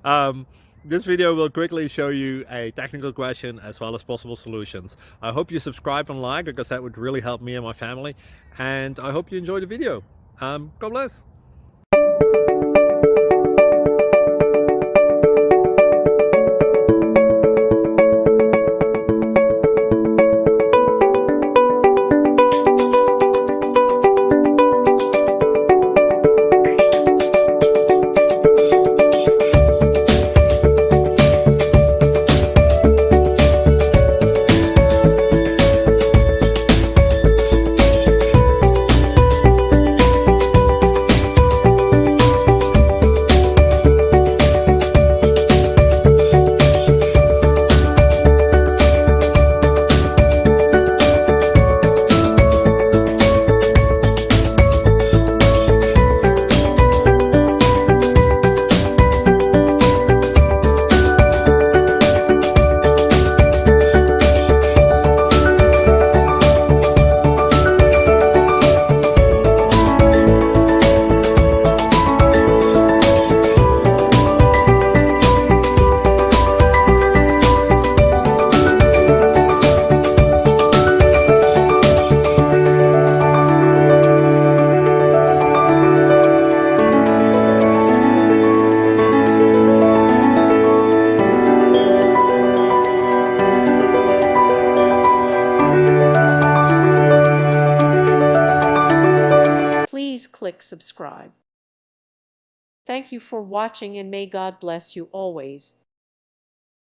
um, this video will quickly show you a technical question as well as possible solutions. I hope you subscribe and like, because that would really help me and my family. And I hope you enjoy the video. God bless. Please click subscribe. Thank you for watching, and may God bless you always.